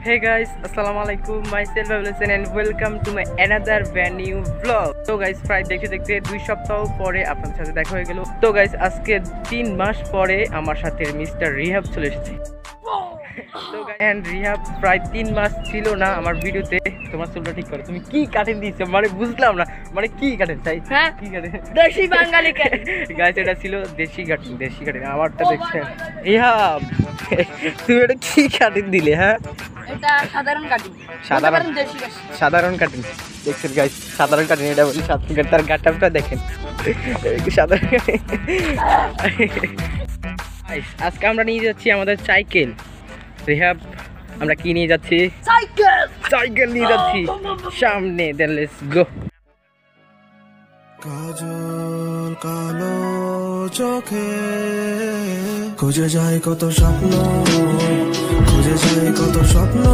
Hey guys, Assalamualaikum. Myself Abdulhasan and welcome to my another brand new vlog. So guys, প্রায় দেখতে 2 সপ্তাহ পরে আপনাদের সাথে দেখা হয়ে গেল। তো guys, আজকে 3 মাস পরে আমার সাথে মিস্টার রিহাব চলে এসেছে। তো guys, and রিহাব প্রায় 3 মাস ছিল না আমার ভিডিওতে। তোমার চুলটা ঠিক করো। তুমি কি কাটিং দিয়েছো? মানে বুঝলাম না। মানে কি কাটিং চাই? হ্যাঁ, কি কাটিং? দেশি বাঙালি কাটিং। গাইস, এটা ছিল দেশি কাটিং। আমারটা দেখছেন। রিহাব, তুমি এটা কি কাটিং দিলে? হ্যাঁ, এটা সাধারণ কাটিং। সাধারণ কাটিং দেখছেন গাইস, সাধারণ কাটিং এটা বলি। সাধারণ তার গাটাপটা দেখেন, সাধারণ গাইস। আজকে আমরা নিয়ে যাচ্ছি আমাদের সাইকেল। রিহাব, আমরা কি নিয়ে যাচ্ছি? সাইকেল নিয়ে যাচ্ছি সামনে। Then let's go. কাজল কালো চোখে খুঁজে যায় কত স্বপ্ন, খুঁজে যায় কত স্বপ্ন,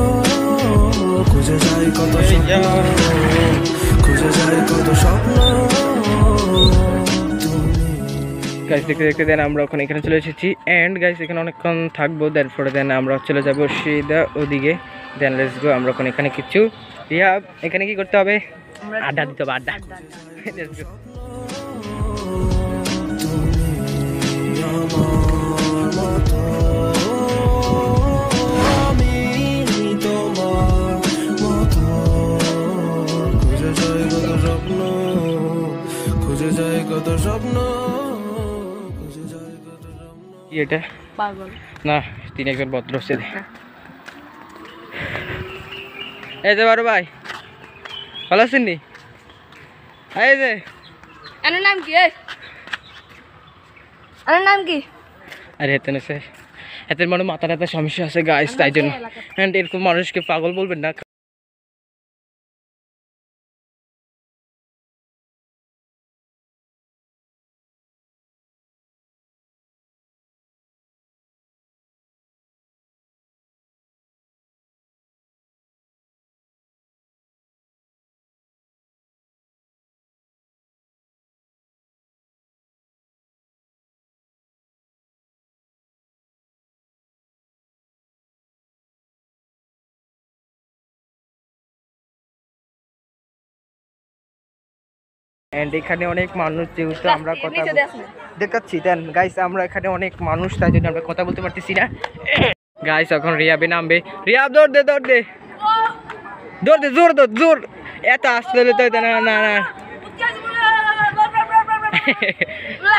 খুঁজে যায় কত স্বপ্ন, খুঁজে যায় কত স্বপ্ন। গাইস, দেখতে দেখতে দেন আমরা ওখানে এখানে চলে এসেছি। অ্যান্ড গাইস, এখানে অনেকক্ষণ থাকবো। তারপরে দেন আমরা চলে যাবো সিধা ওদিকে। Then let's go. আমরা ওখানে এখানে কিছু রিহাব, এখানে কি করতে হবে? আড্ডা দিতে হবে, আড্ডা। Let's go. এটা পাগল না, তিনি একজন ভদ্র ছেলে। এই যে বড় ভাই, ভালো আছেন নি? এই যে আনার নাম কি? আনার নাম কি? আরে হেতেন আছে, হেতের মনে মাথা টাথা সমস্যা আছে গাইস, তাই জন্য। এন্ড এরকম মানুষকে পাগল বলবেন না। এন্ড এখানে অনেক মানুষ, যেহেতু আমরা কথা দেখাচ্ছি। দেন গাইস, আমরা এখানে অনেক মানুষ, তাই জন্য আমরা কথা বলতে পারতেছি না। গাইস, এখন রিহাবে নামবে। রিহাব, দৌড় দে, দৌড় দে, দৌড় দে, জোর দৌড়, জোর। এত আসতে হলে তো না না না,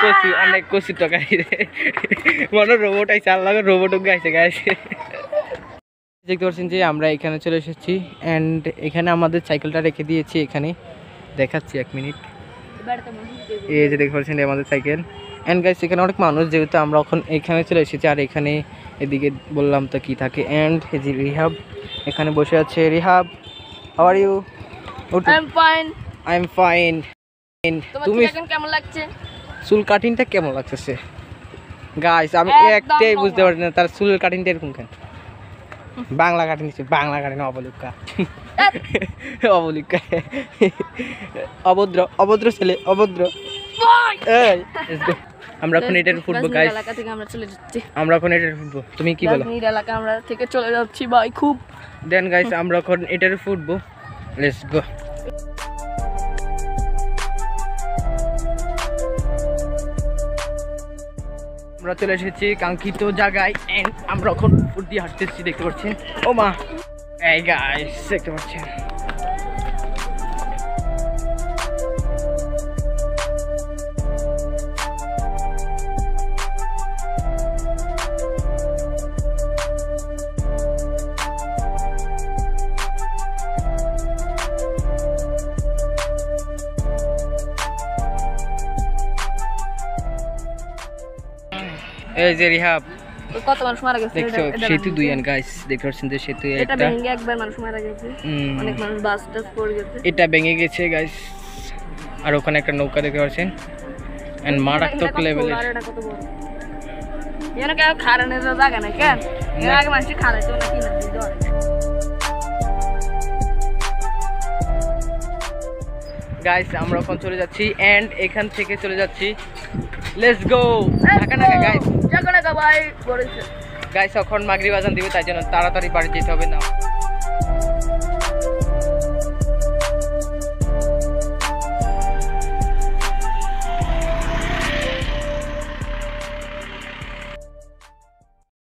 কচি, অনেক কচি তো গাইছে। মনে রোবট আইছে, আল্লাহ রোবট গাইছে গাইস। দেখতে পাচ্ছেন যে আমরা এখানে চলে এসেছি। অ্যান্ড এখানে আমাদের সাইকেলটা রেখে দিয়েছি। এখানে দেখাচ্ছি, 1 মিনিট। এই যে দেখতে পাচ্ছেন আমাদের সাইকেল। অ্যান্ড গাইস, এখানে অনেক মানুষ, যেহেতু আমরা এখন এখানে চলে এসেছি। আর এখানে এদিকে বললাম তো কি থাকে। অ্যান্ড এই যে রিহাব এখানে বসে আছে। Rihab, how are you? I am fine. তুমি কেমন লাগছে? চুল কাটিংটা কেমন লাগতেছে? গাইস, আমি একটাই বুঝতে পারছি না, তার চুলের কাটিংটা এরকম কেন? বাংলা কাটিং দিচ্ছে, বাংলা কাটিং। অবলিকা, অবলিকা, অভদ্র, অভদ্র ছেলে, অভদ্র। আমরা এখন এটার ফুটবো গাইস, এলাকা থেকে আমরা চলে যাচ্ছি। আমরা এখন এটার ফুটবো। তুমি কি বলো? এই এলাকা আমরা থেকে চলে যাচ্ছি ভাই, খুব। দেন গাইস, আমরা এখন এটার ফুটবো। Let's go. আমরা চলে এসেছি কাঙ্ক্ষিত জায়গায়। এন্ড আমরা এখন ফুট দিয়ে হাঁটতেছি, দেখতে পাচ্ছেন। ও মা, এই গাইস দেখতে পাচ্ছেন। এই যে রিহাব, কত মানুষ মারা গেছে দেখছো? সেতু 2 এন্ড গাইস দেখতে পাচ্ছেন যে সেতু এটা ভেঙে একবার মানুষ মারা গেছে, অনেক মানুষ বাস টাস পড়ে গেছে। এটা ভেঙে গেছে গাইস। আর ওখানে একটা নৌকা দেখতে পাচ্ছেন। এন্ড মারাত্মক লেভেলের। আর এটা কত বড়, এখানে কেউ খারানের জায়গা নাই কেন? এর আগে মানুষ খারাইতো না, কি না ধরে। গাইস, আমরা এখন চলে যাচ্ছি। এন্ড এখান থেকে চলে যাচ্ছি। Let's go. Dhaka Dhaka guys, Dhaka Dhaka ভাই বলেছে। গাইস, এখন মাগরিব আজান দিবে, তাই জন্য তাড়াতাড়ি বাড়ি যেতে হবে না।